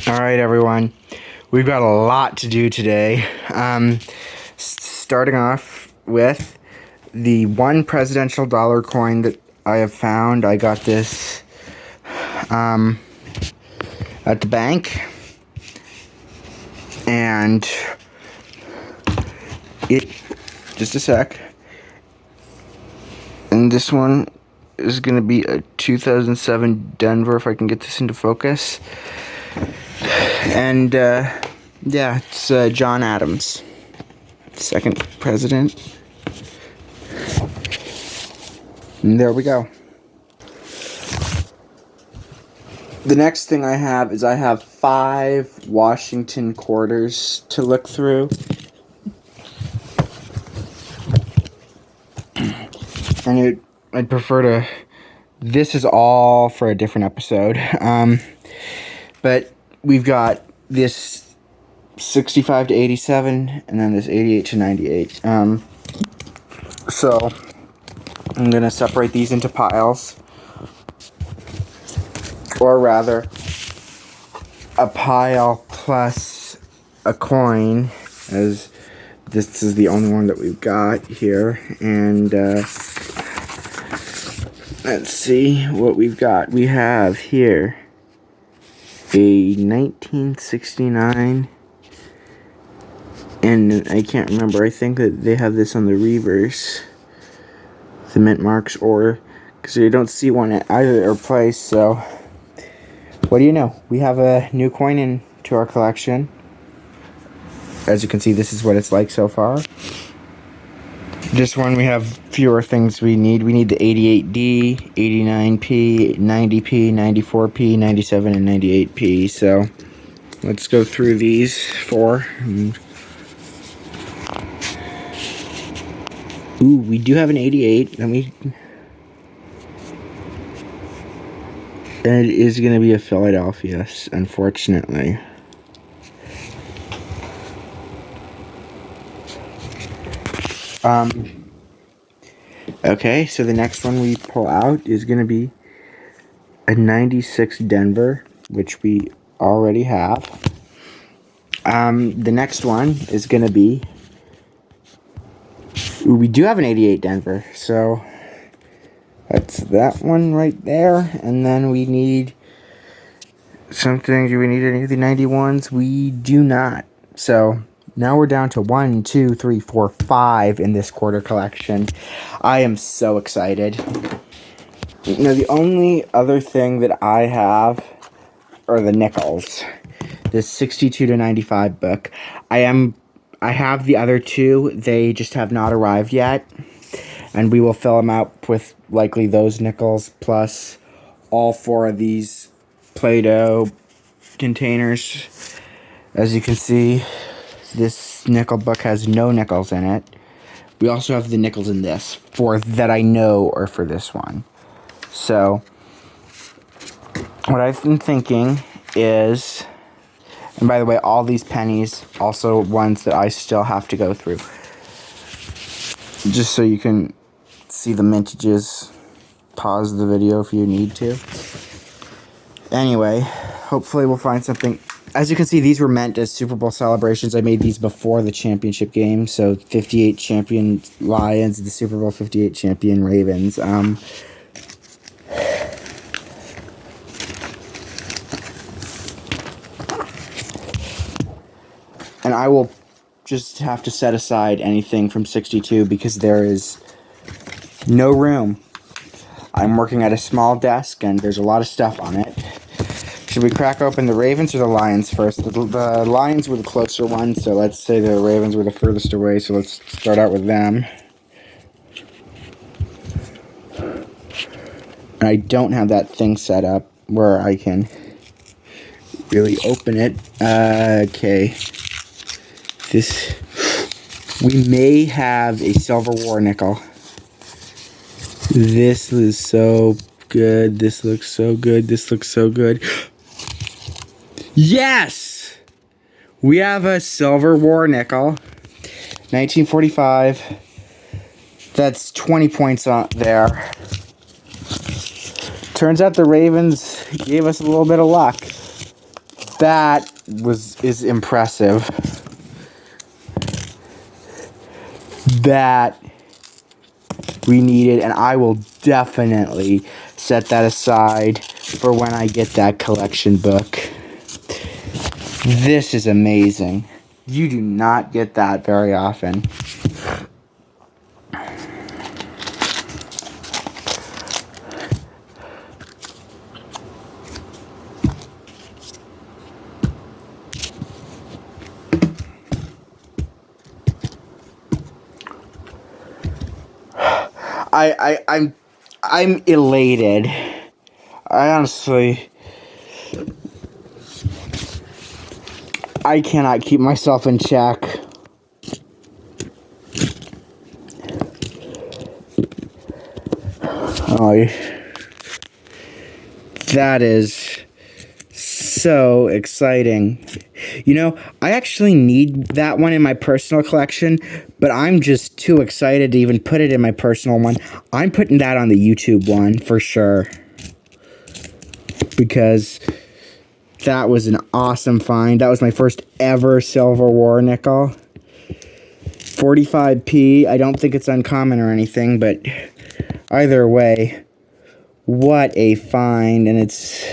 All right, everyone. We've got a lot to do today. Starting off with the one presidential dollar coin that I have found. I got this at the bank, and just a sec. And this one is going to be a 2007 Denver, if I can get this into focus. And, yeah, it's John Adams, second president. And there we go. The next thing I have is I have 5 Washington quarters to look through. And I'd prefer to... This is all for a different episode. But we've got this 65 to 87, and then this 88 to 98. So I'm going to separate these into piles. Or rather, a pile plus a coin, as this is the only one that we've got here. And let's see what we've got. We have here a 1969, and I can't remember. I think that they have this on the reverse, the mint marks, or because you don't see one at either place. So what do you know? We have a new coin into our collection. As you can see, this is what it's like so far. This one, we have fewer things we need. We need the 88D, 89P, 90P, 94P, 97, and 98P. So let's go through these 4. Ooh, we do have an 88. And it is going to be a Philadelphia, unfortunately. Okay, so the next one we pull out is going to be a 96 Denver, which we already have. The next one is going to be... Ooh, we do have an 88 Denver, so that's that one right there. And then we need something. Do we need any of the 91s? We do not. So now we're down to 1, 2, 3, 4, 5 in this quarter collection. I am so excited. Now, the only other thing that I have are the nickels. This 62 to 95 book. I have the other 2. They just have not arrived yet. And we will fill them out with likely those nickels plus all 4 of these Play-Doh containers. As you can see, this nickel book has no nickels in it. We also have the nickels in this, that I know are for this one. So what I've been thinking is, and by the way, all these pennies, also ones that I still have to go through. Just so you can see the mintages, pause the video if you need to. Anyway, hopefully we'll find something. As you can see, these were meant as Super Bowl celebrations. I made these before the championship game. So 58 champion Lions, the Super Bowl 58 champion Ravens. And I will just have to set aside anything from 62 because there is no room. I'm working at a small desk and there's a lot of stuff on it. Should we crack open the Ravens or the Lions first? The Lions were the closer ones, so let's say the Ravens were the furthest away, so let's start out with them. I don't have that thing set up where I can really open it. Okay. We may have a Silver War nickel. This is so good. This looks so good. This looks so good. Yes! We have a Silver War nickel. 1945. That's 20 points on there. Turns out the Ravens gave us a little bit of luck. That is impressive. That we needed, and I will definitely set that aside for when I get that collection book. This is amazing. You do not get that very often. I'm elated. I honestly, I cannot keep myself in check. Oh, that is so exciting. You know, I actually need that one in my personal collection, but I'm just too excited to even put it in my personal one. I'm putting that on the YouTube one for sure, because that was an awesome find. That was my first ever Silver War nickel. 45p. I don't think it's uncommon or anything, but either way, what a find. And it's,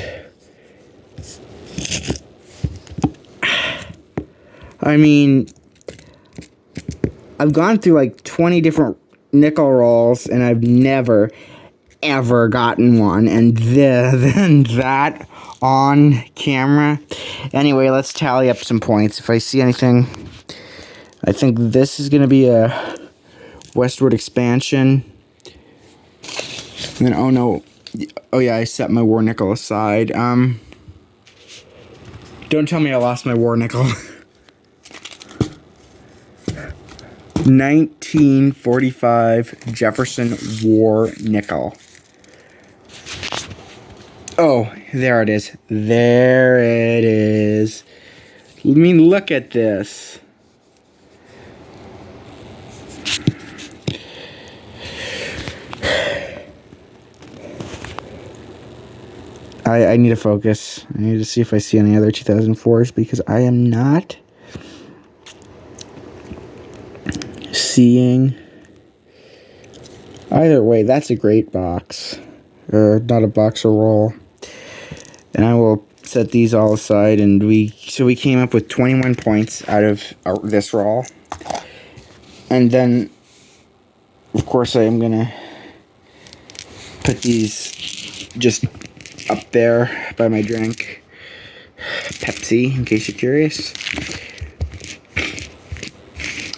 I mean, I've gone through like 20 different nickel rolls, and I've never, ever gotten one. And then that on camera. Anyway, let's tally up some points. If I see anything, I think this is going to be a Westward Expansion. And then, oh no. Oh yeah, I set my war nickel aside. Don't tell me I lost my war nickel. 1945 Jefferson War nickel. Oh, there it is. There it is. I mean, look at this. I need to focus. I need to see if I see any other 2004s, because I am not seeing. Either way, that's a great box. Or not a box, a roll. And I will set these all aside, and we came up with 21 points out of this roll. And then, of course, I am gonna put these just up there by my drink, Pepsi, in case you're curious,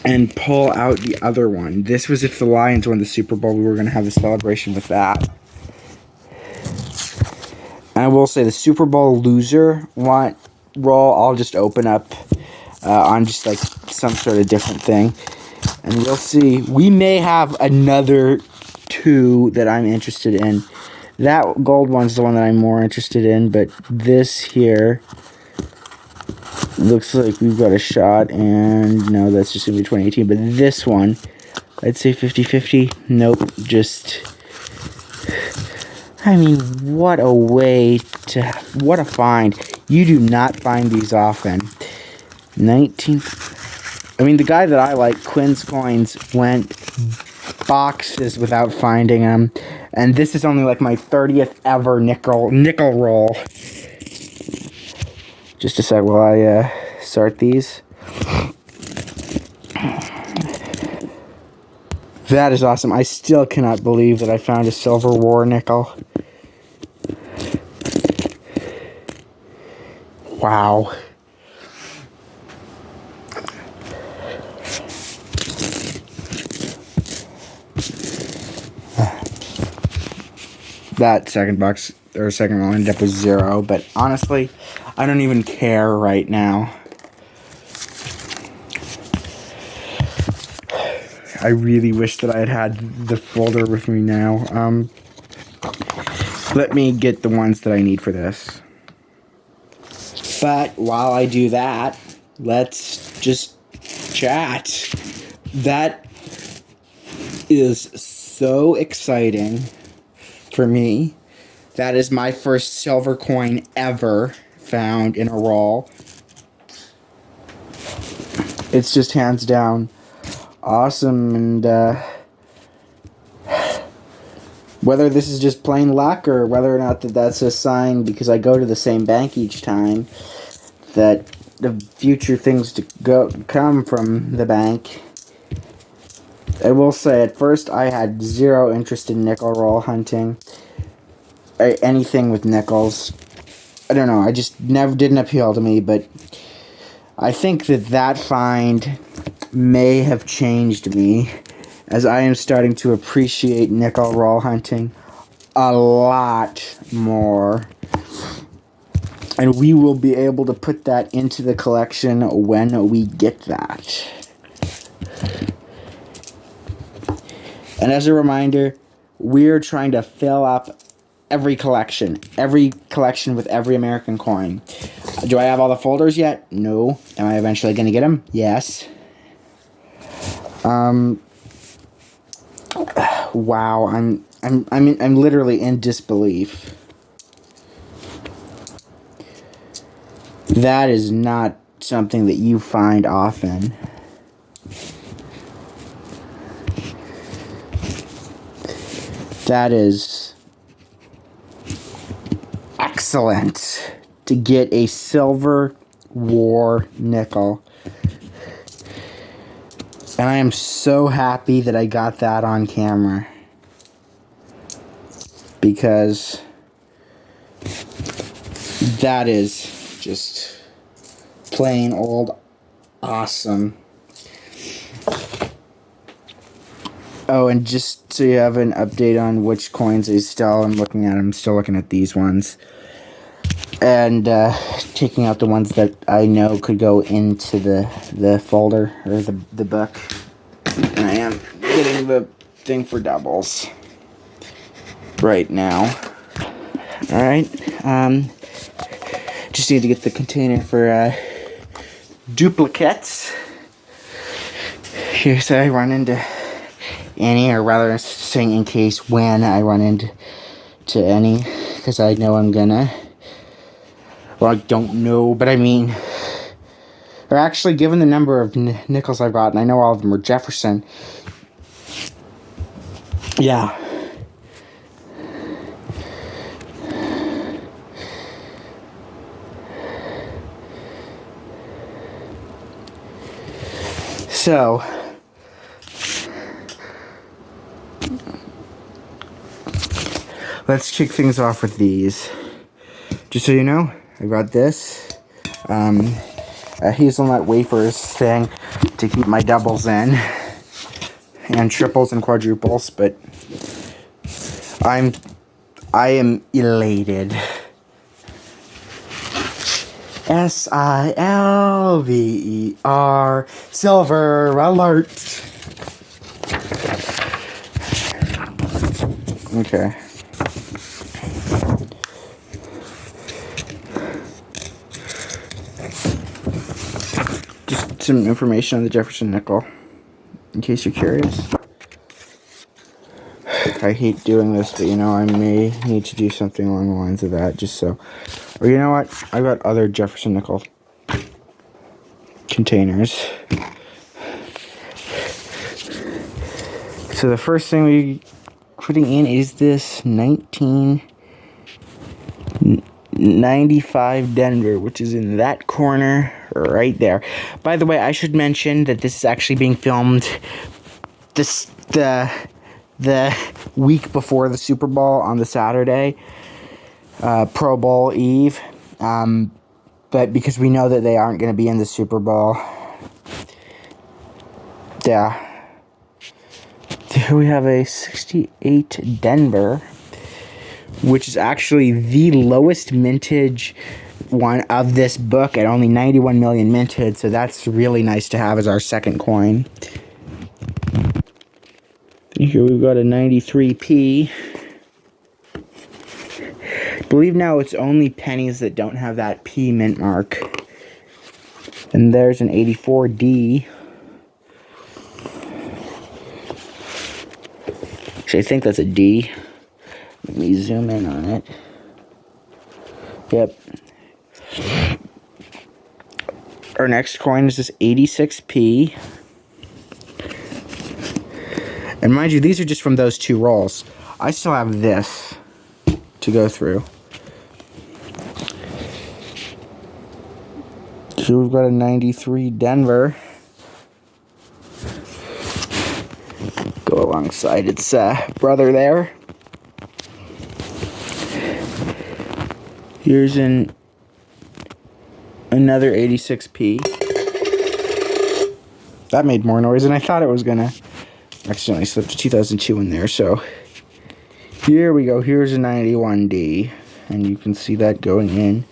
and pull out the other one. This was if the Lions won the Super Bowl. We were going to have a celebration with that. And I will say the Super Bowl loser roll, I'll just open up on just like some sort of different thing. And we'll see. We may have another two that I'm interested in. That gold one's the one that I'm more interested in, but this here looks like we've got a shot, and no, that's just going to be 2018, but this one, I'd say 50-50. Nope, just, I mean, what a way to, what a find. You do not find these often. I mean, the guy that I like, Quinn's Coins, went boxes without finding them, and this is only like my 30th ever nickel roll. Just a sec while I start these. That is awesome. I still cannot believe that I found a Silver War nickel. Wow. That second box, or second one, ended up with 0, but honestly, I don't even care right now. I really wish that I had the folder with me now. Let me get the ones that I need for this. But while I do that, let's just chat. That is so exciting for me. That is my first silver coin ever found in a roll. It's just hands down awesome, and whether this is just plain luck or whether or not that's a sign, because I go to the same bank each time, that the future things to come from the bank. I will say, at first I had zero interest in nickel roll hunting. Anything with nickels. I don't know, I just never didn't appeal to me, but I think that find may have changed me, as I am starting to appreciate nickel roll hunting a lot more. And we will be able to put that into the collection when we get that. And as a reminder, we're trying to fill up every collection with every American coin. Do I have all the folders yet? No. Am I eventually going to get them? Yes. Wow, I'm literally in disbelief. That is not something that you find often. That is excellent to get a Silver War nickel. And I am so happy that I got that on camera, because that is just plain old awesome. Oh, and just so you have an update on which coins I still am looking at, I'm still looking at these ones. And taking out the ones that I know could go into the folder, or the book. And I am getting the thing for doubles right now. Alright, just need to get the container for duplicates. Here's how I run into any, or rather saying in case when I run into any, because I know I'm gonna, well, I don't know, but I mean, or actually, given the number of nickels I've got, and I know all of them are Jefferson, yeah. So, let's kick things off with these. Just so you know, I got this a hazelnut wafers thing to keep my doubles in, and triples and quadruples, but I am elated. SILVER, silver alert. Okay. Just some information on the Jefferson nickel, in case you're curious. I hate doing this, but you know, I may need to do something along the lines of that, just so. Or you know what? I got other Jefferson nickel containers. So the first thing we're putting in is this 1995 Denver, which is in that corner right there. By the way, I should mention that this is actually being filmed the week before the Super Bowl on the Saturday, Pro Bowl Eve, but because we know that they aren't going to be in the Super Bowl. Yeah. Here we have a 68 Denver, which is actually the lowest mintage one of this book at only 91 million minted, so that's really nice to have as our second coin. Here we've got a 93p. I believe now it's only pennies that don't have that P mint mark. And there's an 84D. Actually, I think that's a D. Let me zoom in on it. Yep. Our next coin is this 86p. And mind you, these are just from those 2 rolls. I still have this to go through. So we've got a 93 Denver. Go alongside its brother there. Here's another 86p. That made more noise than I thought it was gonna. Accidentally slipped a 2002 in there, so here we go. Here's a 91D, and you can see that going in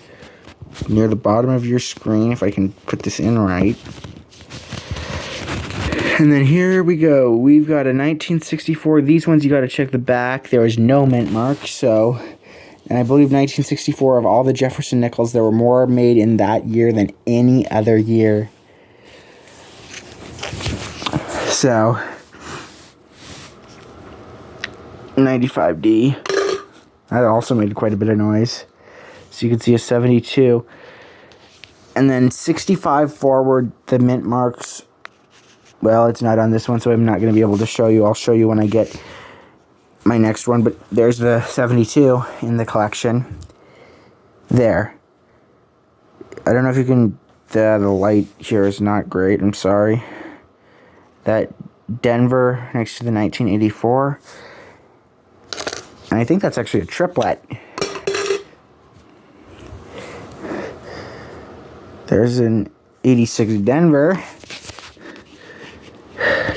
near the bottom of your screen, if I can put this in right. And then here we go. We've got a 1964. These ones you got to check the back. There is no mint mark, so... And I believe 1964, of all the Jefferson nickels, there were more made in that year than any other year. So... 95D. That also made quite a bit of noise. So you can see a 72. And then 65 forward, the mint marks. Well, it's not on this one, so I'm not going to be able to show you. I'll show you when I get my next one. But there's the 72 in the collection. There. I don't know if you can... the light here is not great. I'm sorry. That Denver next to the 1984. And I think that's actually a triplet. There's an 86 Denver.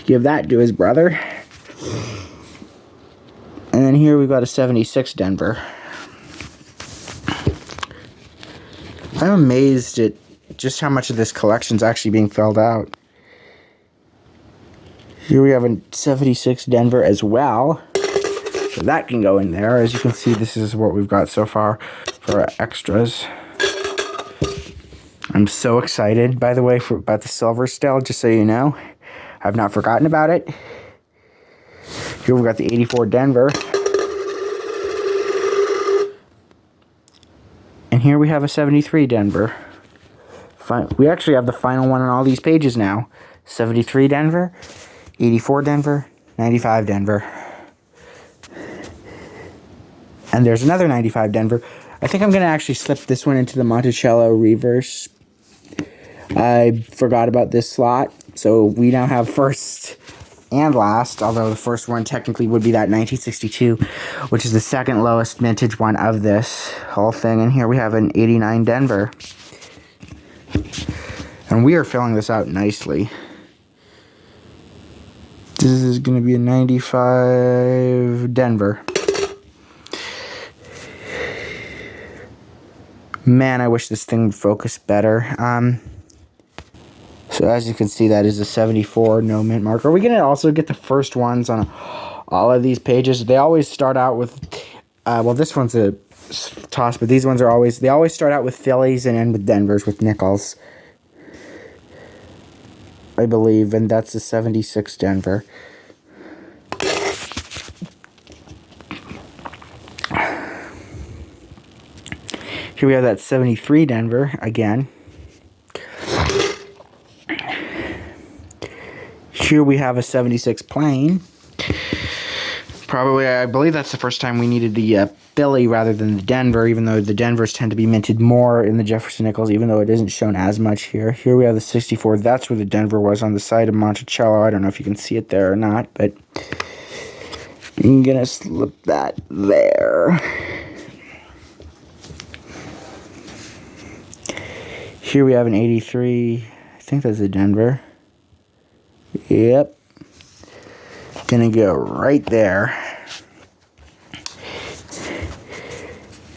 Give that to his brother. And then here we've got a 76 Denver. I'm amazed at just how much of this collection's actually being filled out. Here we have a 76 Denver as well. So that can go in there. As you can see, this is what we've got so far for our extras. I'm so excited, by the way, about the silver still, just so you know. I've not forgotten about it. Here we've got the 84 Denver. And here we have a 73 Denver. We actually have the final one on all these pages now. 73 Denver, 84 Denver, 95 Denver. And there's another 95 Denver. I think I'm going to actually slip this one into the Monticello reverse. I forgot about this slot. So we now have first and last. Although the first one technically would be that 1962. Which is the second lowest mintage one of this whole thing. And here we have an 89 Denver. And we are filling this out nicely. This is going to be a 95 Denver. Man, I wish this thing would focus better. So as you can see, that is a 74, no mint mark. Are we going to also get the first ones on all of these pages? They always start out with, well, this one's a toss, but these ones are always, they always start out with Phillies and end with Denvers with nickels, I believe, and that's a 76 Denver. Here we have that 73 Denver again. Here we have a 76 Plain. Probably, I believe that's the first time we needed the Philly rather than the Denver, even though the Denvers tend to be minted more in the Jefferson nickels, even though it isn't shown as much here. Here we have the 64. That's where the Denver was, on the side of Monticello. I don't know if you can see it there or not, but I'm going to slip that there. Here we have an 83. I think that's a Denver. Yep. Gonna go right there.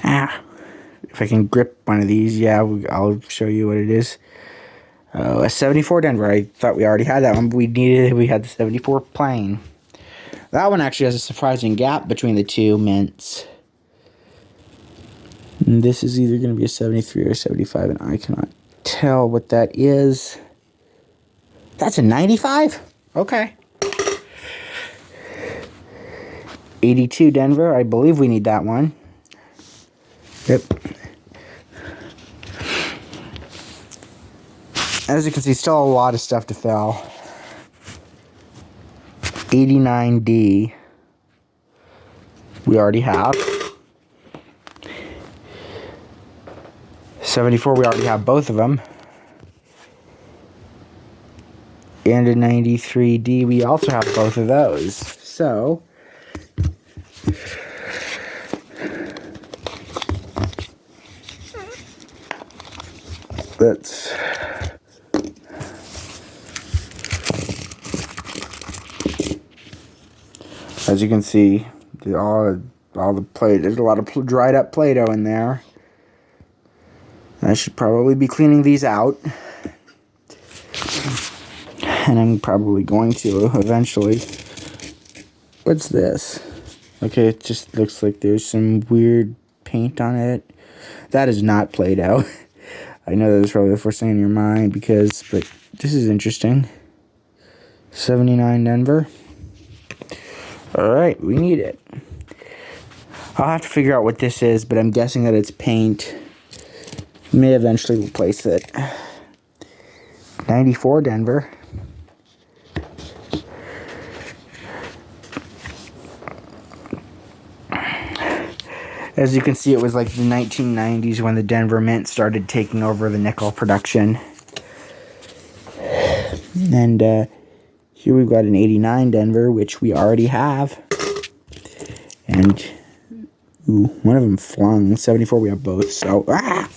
If I can grip one of these, yeah, I'll show you what it is. A 74 Denver. I thought we already had that one, but we had the 74 Plain. That one actually has a surprising gap between the two mints. And this is either going to be a 73 or a 75, and I cannot tell what that is. That's a 95? Okay. 82 Denver. I believe we need that one. Yep. As you can see, still a lot of stuff to fill. 89D. We already have. 74, we already have both of them. And a 93D, we also have both of those. So, let's as you can see, all the Play-Doh. There's a lot of dried up Play-Doh in there. I should probably be cleaning these out. And I'm probably going to eventually. What's this? Okay, it just looks like there's some weird paint on it. That is not Play-Doh. I know that was probably the first thing in your mind but this is interesting. 79 Denver. Alright, we need it. I'll have to figure out what this is, but I'm guessing that it's paint. May eventually replace it. 94 Denver. As you can see, it was like the 1990s when the Denver Mint started taking over the nickel production. And here we've got an 89 Denver, which we already have. And ooh, one of them flung. 74, we have both. So, I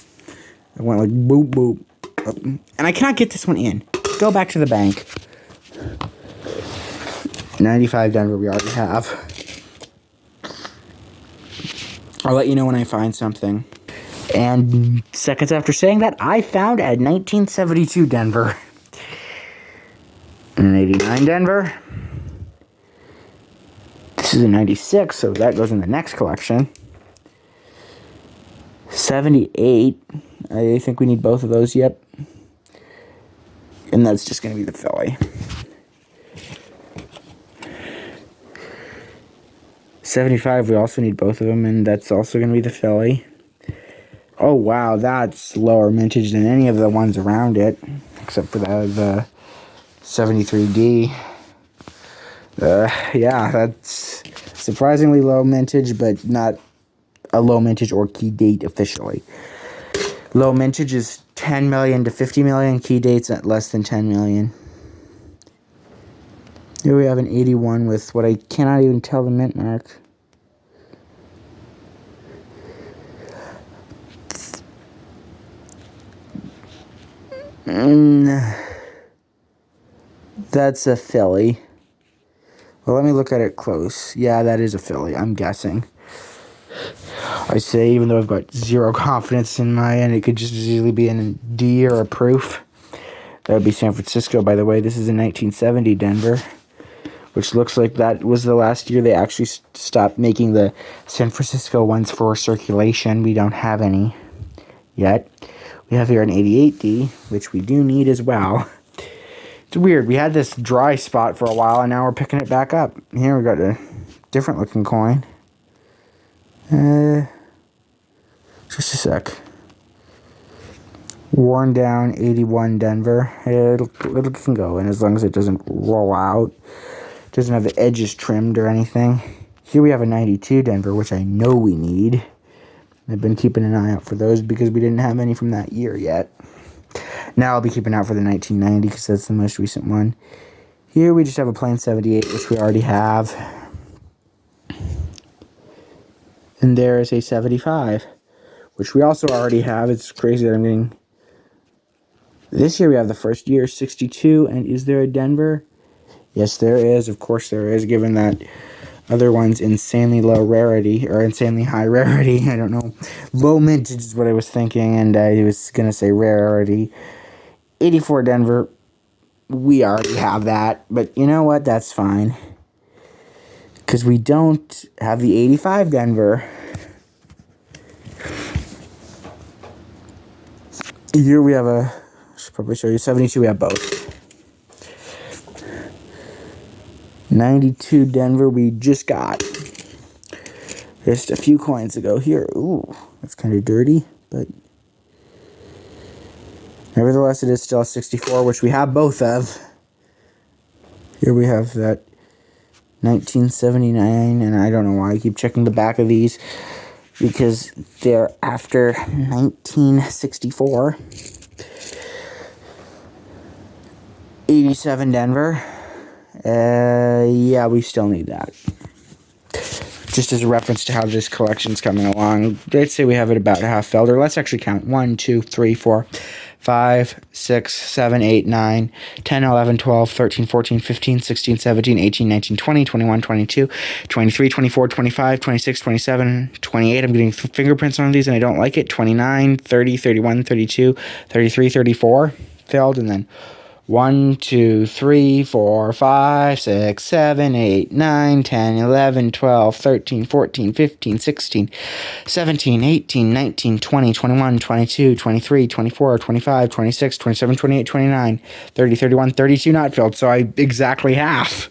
went like boop, boop. And I cannot get this one in. Go back to the bank. 95 Denver, we already have. I'll let you know when I find something. And seconds after saying that, I found a 1972 Denver. And an 89 Denver. This is a 96, so that goes in the next collection. 78. I think we need both of those, yep. And that's just going to be the Philly. 75, we also need both of them, and that's also going to be the Philly. Oh, wow, that's lower mintage than any of the ones around it, except for the 73D. Yeah, that's surprisingly low mintage, but not a low mintage or key date officially. Low mintage is 10 million to 50 million, key dates at less than 10 million. Here we have an 81 with what I cannot even tell the mint mark. That's a Philly. Well, let me look at it close. Yeah, that is a Philly, I'm guessing. I say, even though I've got zero confidence in my end, it could just as easily be a D or a proof. That would be San Francisco, by the way. This is a 1970 Denver, which looks like that was the last year they actually stopped making the San Francisco ones for circulation. We don't have any yet. We have here an 88D, which we do need as well. It's weird. We had this dry spot for a while, and now we're picking it back up. Here we got a different looking coin. Just a sec. Worn down 81 Denver. It can go in as long as it doesn't roll out. It doesn't have the edges trimmed or anything. Here we have a 92 Denver, which I know we need. I've been keeping an eye out for those because we didn't have any from that year yet. Now I'll be keeping out for the 1990 because that's the most recent one. Here we just have a plain 78, which we already have. And there is a 75, which we also already have. It's crazy that I'm getting... This year we have the first year, 62, and is there a Denver? Yes, there is. Of course there is, given that other one's insanely low rarity, or insanely high rarity. I don't know. Low mintage is what I was thinking, and I was going to say rarity. 84 Denver, we already have that, but you know what? That's fine. Because we don't have the 85 Denver. Here we have I should probably show you 72, we have both. 92 Denver, we just got. Just a few coins ago here. Ooh, that's kind of dirty, but... Nevertheless, it is still a 64, which we have both of. Here we have that 1979, and I don't know why I keep checking the back of these, because they're after 1964. 87 Denver. Yeah, we still need that. Just as a reference to how this collection's coming along, let's say we have it about half filled, or let's actually count 1, 2, 3, 4, 5, 6, 7, 8, 9, 10, 11, 12, 13, 14, 15, 16, 17, 18, 19, 20, 21, 22, 23, 24, 25, 26, 27, 28. I'm getting fingerprints on these and I don't like it. 29, 30, 31, 32, 33, 34 filled, and then 1, 2, 3, 4, 5, 6, 7, 8, 9, 10, 11, 12, 13, 14, 15, 16, 17, 18, 19, 20, 21, 22, 23, 24, 25, 26, 27, 28, 29, 30, 31, 32 not filled. So I exactly half.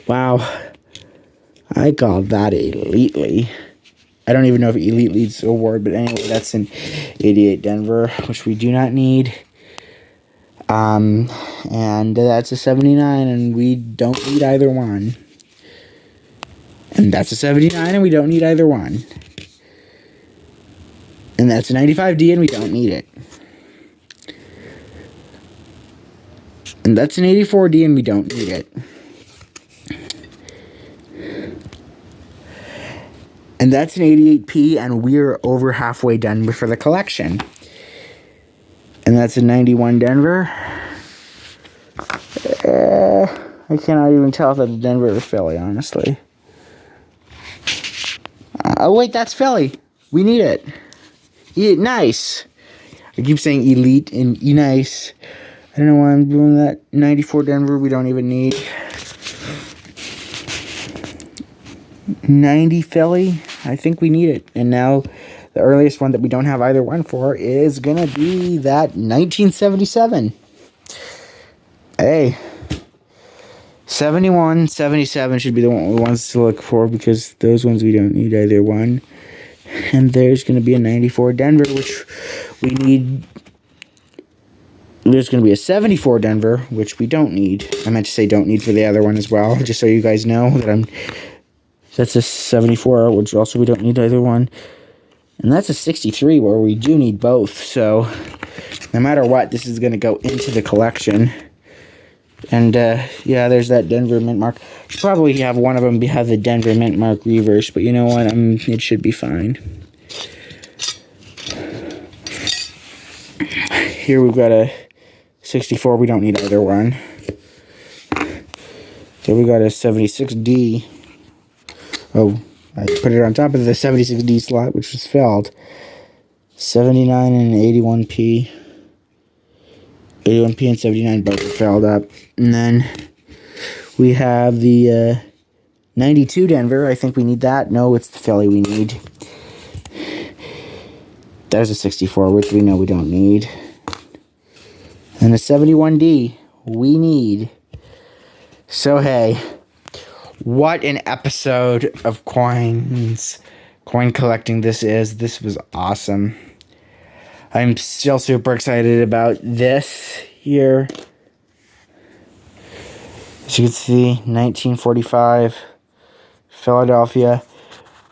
Wow. I called that elitely. I don't even know if Elite leads the award, but anyway, that's an 88 Denver, which we do not need. And that's a 79, and we don't need either one. And that's a 79, and we don't need either one. And that's a 95D, and we don't need it. And that's an 84D, and we don't need it. And that's an 88P, and we're over halfway done for the collection. And that's a 91 Denver. I cannot even tell if that's Denver or Philly, honestly. Oh, wait, that's Philly. We need it. Nice. I keep saying elite and nice. I don't know why I'm doing that. 94 Denver, we don't even need. 90 Philly, I think we need it. And now the earliest one that we don't have either one for is going to be that 1977. Hey. 71, 77 should be the ones to look for, because those ones we don't need either one. And there's going to be a 94 Denver, which we need. There's going to be a 74 Denver, which we don't need. I meant to say don't need for the other one as well, just so you guys know that that's a 74, which also we don't need either one. And that's a 63, where we do need both. So no matter what, this is going to go into the collection. And, yeah, there's that Denver mint mark. Should probably have one of them have the Denver mint mark reverse, but you know what? It should be fine. Here we've got a 64. We don't need either one. There we got a 76D. Oh, I put it on top of the 76D slot, which was filled. 79 and 81P. 81P and 79 both are filled up. And then we have the 92 Denver. I think we need that. No, it's the Philly we need. There's a 64, which we know we don't need. And the 71D we need. So, hey, what an episode of coin collecting this is. This was awesome. I'm still super excited about this here. As you can see, 1945, Philadelphia.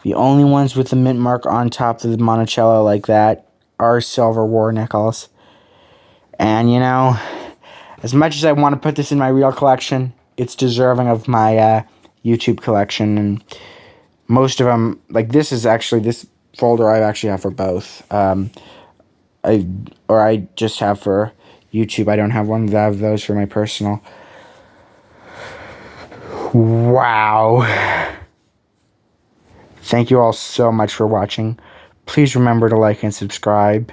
The only ones with the mint mark on top of the Monticello like that are Silver War nickels. And, you know, as much as I want to put this in my real collection, it's deserving of my YouTube collection. And most of them, like this folder I actually have for both. I just have for YouTube. I don't have one that I have those for my personal. Wow. Thank you all so much for watching. Please remember to like and subscribe.